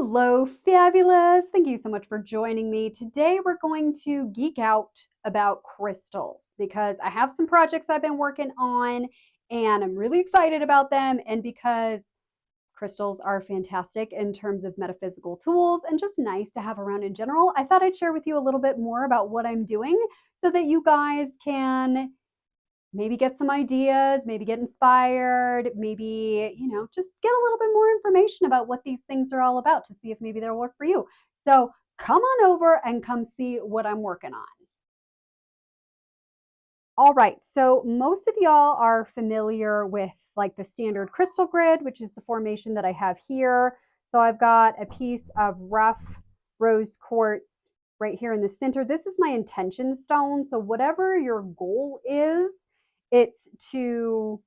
Hello, fabulous. Thank you so much for joining me. Today we're going to geek out about crystals because I have some projects I've been working on and I'm really excited about them. And because crystals are fantastic in terms of metaphysical tools and just nice to have around in general, I thought I'd share with you a little bit more about what I'm doing so that you guys can maybe get some ideas, maybe get inspired, maybe, just get a little bit more information about what these things are all about to see if maybe they'll work for you. So come on over and come see what I'm working on. All right, so most of y'all are familiar with like the standard crystal grid, which is the formation that I have here. So I've got a piece of rough rose quartz right here in the center. This is my intention stone. So whatever your goal is, it's to,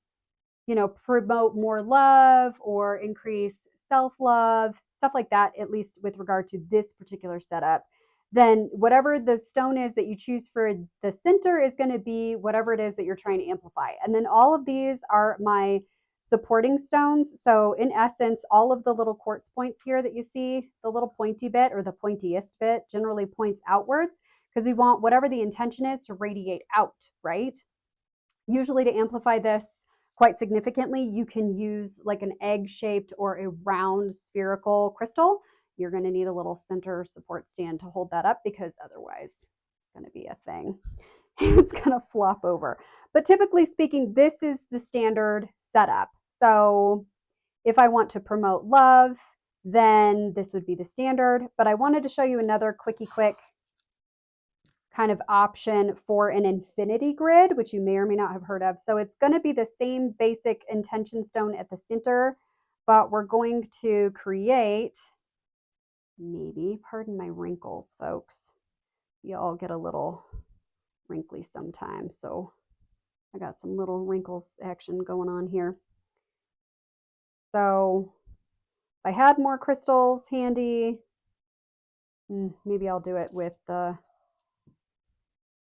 promote more love or increase self-love, stuff like that, at least with regard to this particular setup. Then whatever the stone is that you choose for the center is going to be whatever it is that you're trying to amplify. And then all of these are my supporting stones. So in essence, all of the little quartz points here that you see, the little pointy bit or the pointiest bit generally points outwards because we want whatever the intention is to radiate out, right? Usually to amplify this quite significantly, you can use like an egg-shaped or a round spherical crystal. You're going to need a little center support stand to hold that up because otherwise it's going to be a thing. It's going to flop over. But typically speaking, this is the standard setup. So if I want to promote love, then this would be the standard. But I wanted to show you another quick kind of option for an infinity grid, which you may or may not have heard of. So it's going to be the same basic intention stone at the center, but we're going to create, maybe, pardon my wrinkles, folks. You all get a little wrinkly sometimes, so I got some little wrinkles action going on here. So if I had more crystals handy, maybe I'll do it with the,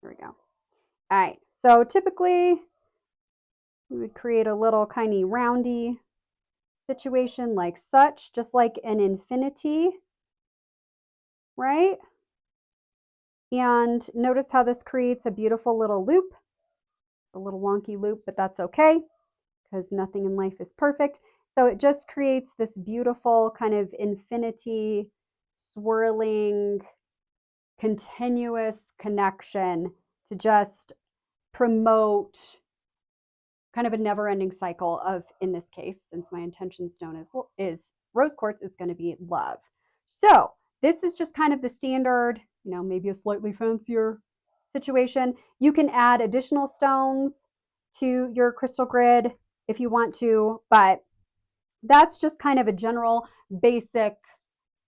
there we go. All right, so typically we would create a little kind of roundy situation like such, just like an infinity, right? And notice how this creates a beautiful little loop, a little wonky loop, but that's okay because nothing in life is perfect. So it just creates this beautiful kind of infinity, swirling, continuous connection to just promote kind of a never-ending cycle of, in this case, since my intention stone is rose quartz, it's going to be love. So this is just kind of the standard, maybe a slightly fancier situation. You can add additional stones to your crystal grid if you want to, but that's just kind of a general basic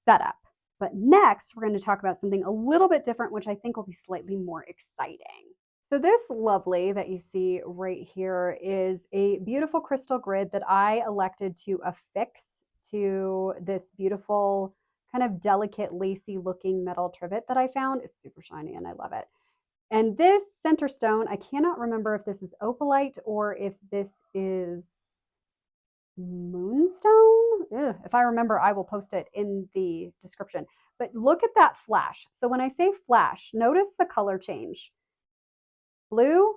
setup. But next, we're going to talk about something a little bit different, which I think will be slightly more exciting. So this lovely that you see right here is a beautiful crystal grid that I elected to affix to this beautiful kind of delicate lacy looking metal trivet that I found. It's super shiny and I love it. And this center stone, I cannot remember if this is opalite or if this is moonstone. Ugh, if I remember, I will post it in the description. But look at that flash. So when I say flash, notice the color change. Blue,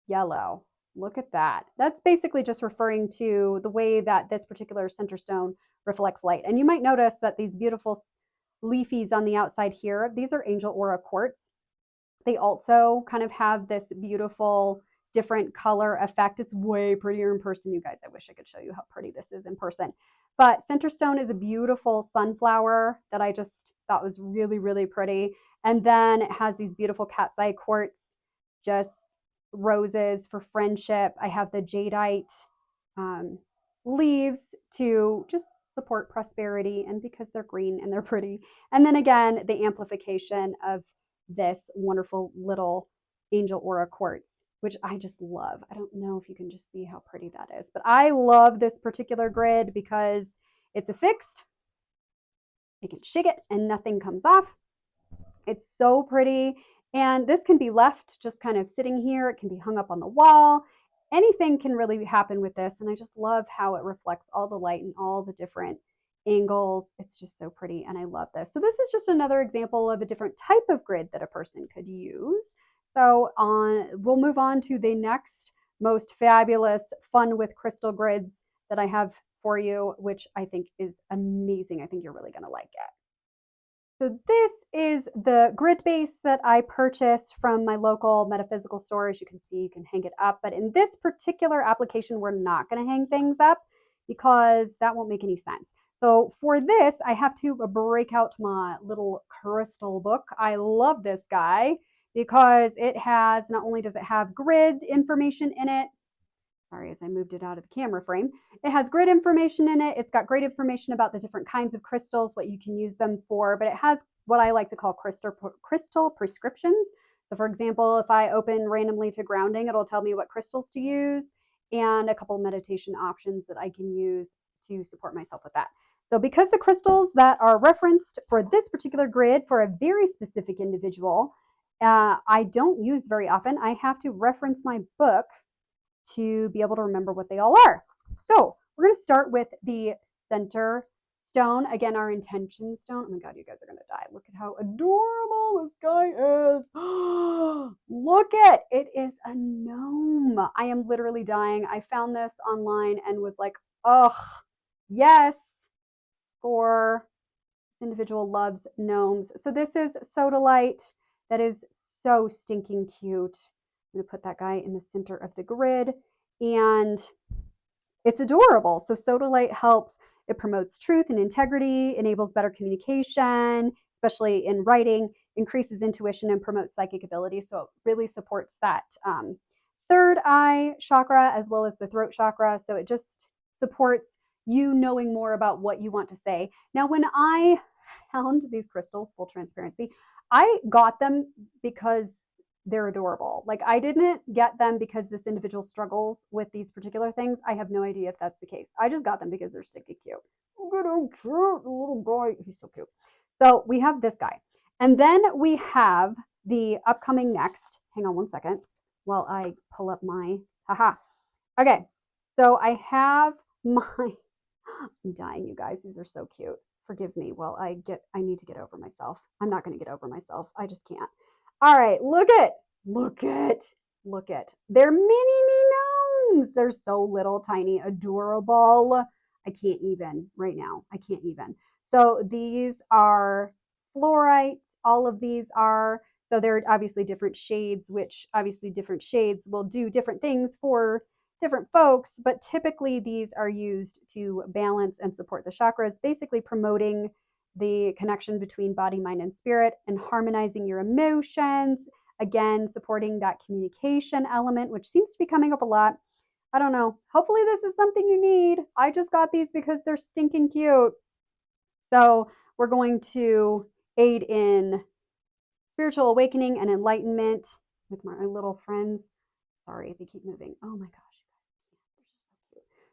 yellow. Look at that. That's basically just referring to the way that this particular center stone reflects light. And you might notice that these beautiful leafies on the outside here, these are angel aura quartz. They also kind of have this beautiful different color effect. It's way prettier in person, you guys. I wish I could show you how pretty this is in person. But center stone is a beautiful sunflower that I just thought was really, really pretty. And then it has these beautiful cat's eye quartz, just roses for friendship. I have the jadeite leaves to just support prosperity and because they're green and they're pretty. And then again, the amplification of this wonderful little angel aura quartz, which I just love. I don't know if you can just see how pretty that is, but I love this particular grid because it's affixed. You can shake it and nothing comes off. It's so pretty. And this can be left just kind of sitting here. It can be hung up on the wall. Anything can really happen with this. And I just love how it reflects all the light and all the different angles. It's just so pretty, and I love this. So this is just another example of a different type of grid that a person could use. So we'll move on to the next most fabulous fun with crystal grids that I have for you, which I think is amazing. I think you're really going to like it. So this is the grid base that I purchased from my local metaphysical store. As you can see, you can hang it up. But in this particular application, we're not going to hang things up because that won't make any sense. So for this, I have to break out my little crystal book. I love this guy because it has, not only does it have grid information in it, sorry, as I moved it out of the camera frame. It has grid information in it. It's got great information about the different kinds of crystals, what you can use them for, but it has what I like to call crystal prescriptions. So for example, if I open randomly to grounding, it'll tell me what crystals to use and a couple meditation options that I can use to support myself with that. So because the crystals that are referenced for this particular grid for a very specific individual, I don't use very often, I have to reference my book to be able to remember what they all are. So we're going to start with the center stone. Again, our intention stone. Oh my God, you guys are going to die. Look at how adorable this guy is. Look at it. It is a gnome. I am literally dying. I found this online and was like, oh, yes, for this individual loves gnomes. So this is Sodalite. That is so stinking cute. I'm going to put that guy in the center of the grid, and it's adorable. So Sodalite helps. It promotes truth and integrity, enables better communication, especially in writing, increases intuition, and promotes psychic ability. So it really supports that third eye chakra as well as the throat chakra. So it just supports you knowing more about what you want to say. Now, when I found these crystals, full transparency, I got them because they're adorable. Like, I didn't get them because this individual struggles with these particular things. I have no idea if that's the case. I just got them because they're sticky cute. Look at how cute, the little guy. He's so cute. So we have this guy. And then we have the upcoming next. Hang on one second while I pull up my, haha. Okay, so I have my, I'm dying, you guys. These are so cute. Forgive me while I need to get over myself. I'm not going to get over myself. I just can't. All right, look at. They're mini me gnomes. They're so little, tiny, adorable. I can't even right now. I can't even. So these are fluorites. All of these are. So they're obviously different shades, which obviously different shades will do different things for different folks, but typically these are used to balance and support the chakras, basically promoting the connection between body, mind, and spirit, and harmonizing your emotions. Again, supporting that communication element, which seems to be coming up a lot. I don't know. Hopefully this is something you need. I just got these because they're stinking cute. So we're going to aid in spiritual awakening and enlightenment with my little friends. Sorry, they keep moving. Oh my gosh.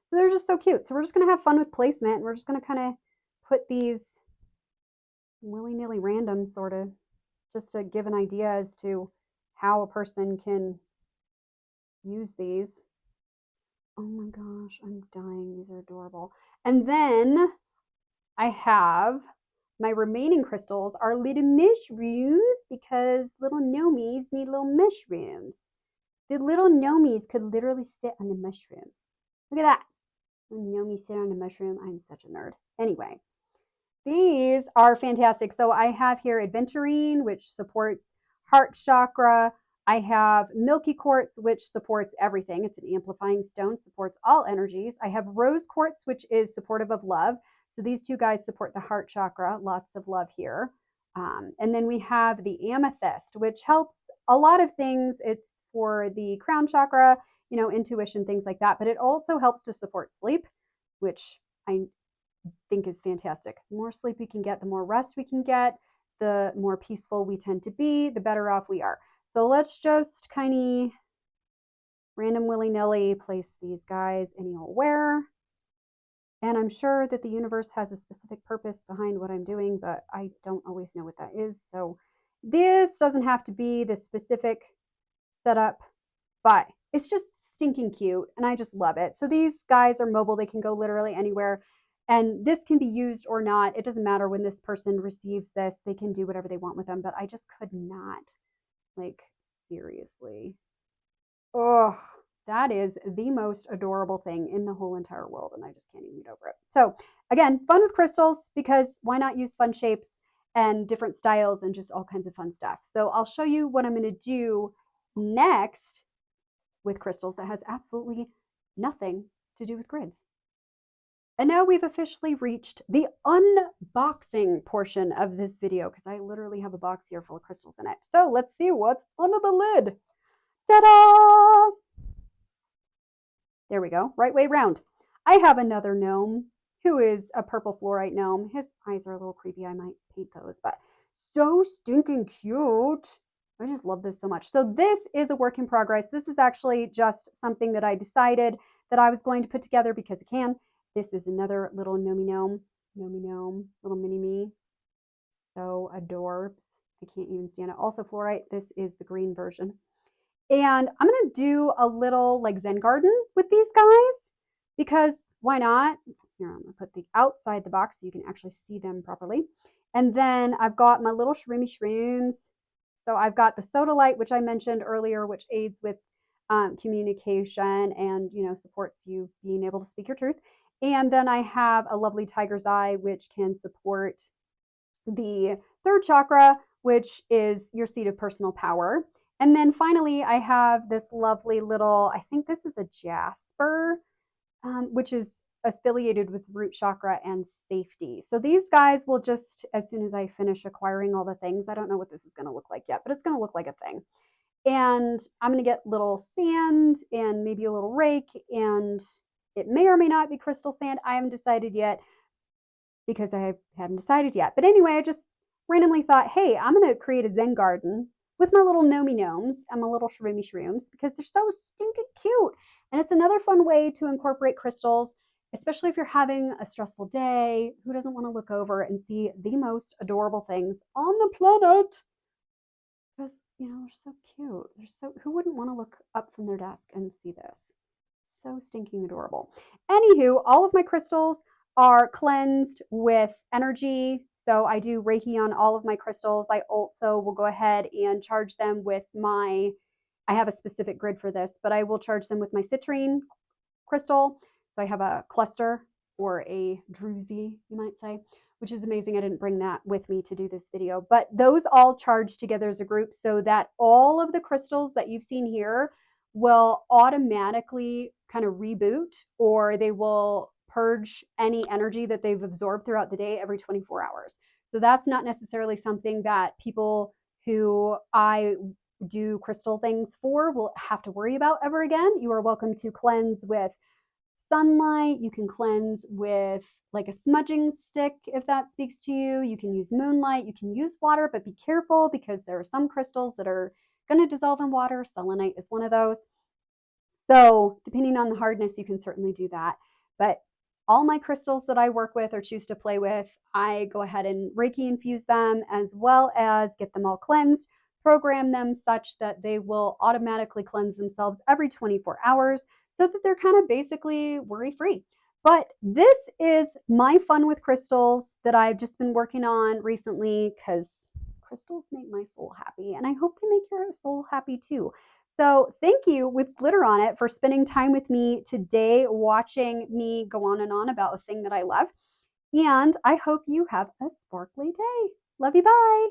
So they're just so cute. So we're just going to have fun with placement. We're just going to kind of put these willy-nilly random, sort of, just to give an idea as to how a person can use these. Oh my gosh, I'm dying. These are adorable. And then I have my remaining crystals are little mushrooms because little gnomies need little mushrooms. The little gnomies could literally sit on the mushroom. Look at that. When gnomies sit on a mushroom, I'm such a nerd. Anyway, these are fantastic. So I have here Adventurine, which supports heart chakra. I have Milky Quartz, which supports everything. It's an amplifying stone, supports all energies. I have Rose Quartz, which is supportive of love. So these two guys support the heart chakra. Lots of love here. And then we have the Amethyst, which helps a lot of things. It's for the crown chakra, intuition, things like that. But it also helps to support sleep, which I think is fantastic. The more sleep we can get, the more rest we can get, the more peaceful we tend to be, the better off we are. So let's just kind of random willy-nilly place these guys anywhere. And I'm sure that the universe has a specific purpose behind what I'm doing, but I don't always know what that is. So this doesn't have to be the specific setup, but it's just stinking cute and I just love it. So these guys are mobile. They can go literally anywhere. And this can be used or not. It doesn't matter when this person receives this. They can do whatever they want with them. But I just could not, like, seriously. Oh, that is the most adorable thing in the whole entire world. And I just can't even get over it. So again, fun with crystals, because why not use fun shapes and different styles and just all kinds of fun stuff. So I'll show you what I'm going to do next with crystals that has absolutely nothing to do with grids. And now we've officially reached the unboxing portion of this video, because I literally have a box here full of crystals in it. So let's see what's under the lid. Ta-da! There we go, right way round. I have another gnome who is a purple fluorite gnome. His eyes are a little creepy. I might paint those, but so stinking cute. I just love this so much. So this is a work in progress. This is actually just something that I decided that I was going to put together because I can. This is another little gnome, little mini me. So adorbs. I can't even stand it. Also fluorite. This is the green version. And I'm going to do a little like Zen garden with these guys, because why not? Here, I'm going to put the outside the box so you can actually see them properly. And then I've got my little shrooms. So I've got the soda light, which I mentioned earlier, which aids with communication and, you know, supports you being able to speak your truth. And then I have a lovely tiger's eye, which can support the third chakra, which is your seat of personal power. And then finally, I have this lovely little, I think this is a jasper, which is affiliated with root chakra and safety. So these guys will just, as soon as I finish acquiring all the things, I don't know what this is going to look like yet, but it's going to look like a thing. And I'm going to get little sand and maybe a little rake, and it may or may not be crystal sand. I haven't decided yet, because I haven't decided yet. But anyway, I just randomly thought, hey, I'm going to create a Zen garden with my little gnomes and my little shrooms, because they're so stinking cute. And it's another fun way to incorporate crystals, especially if you're having a stressful day. Who doesn't want to look over and see the most adorable things on the planet? Because, you know, they're so cute. They're so, who wouldn't want to look up from their desk and see this? So stinking adorable. Anywho, all of my crystals are cleansed with energy. So I do Reiki on all of my crystals. I also will go ahead and charge them with my, I have a specific grid for this, but I will charge them with my citrine crystal. So I have a cluster, or a druzy, you might say, which is amazing. I didn't bring that with me to do this video, but those all charge together as a group, so that all of the crystals that you've seen here will automatically kind of reboot, or they will purge any energy that they've absorbed throughout the day every 24 hours. So that's not necessarily something that people who I do crystal things for will have to worry about ever again. You are welcome to cleanse with sunlight. You can cleanse with like a smudging stick if that speaks to you. You can use moonlight. You can use water, but be careful, because there are some crystals that are going to dissolve in water. Selenite is one of those. So depending on the hardness, you can certainly do that. But all my crystals that I work with or choose to play with, I go ahead and Reiki infuse them, as well as get them all cleansed, program them such that they will automatically cleanse themselves every 24 hours, so that they're kind of basically worry-free. But this is my fun with crystals that I've just been working on recently, because crystals make my soul happy, and I hope they make your soul happy too. So thank you, with glitter on it, for spending time with me today, watching me go on and on about a thing that I love. And I hope you have a sparkly day. Love you, bye.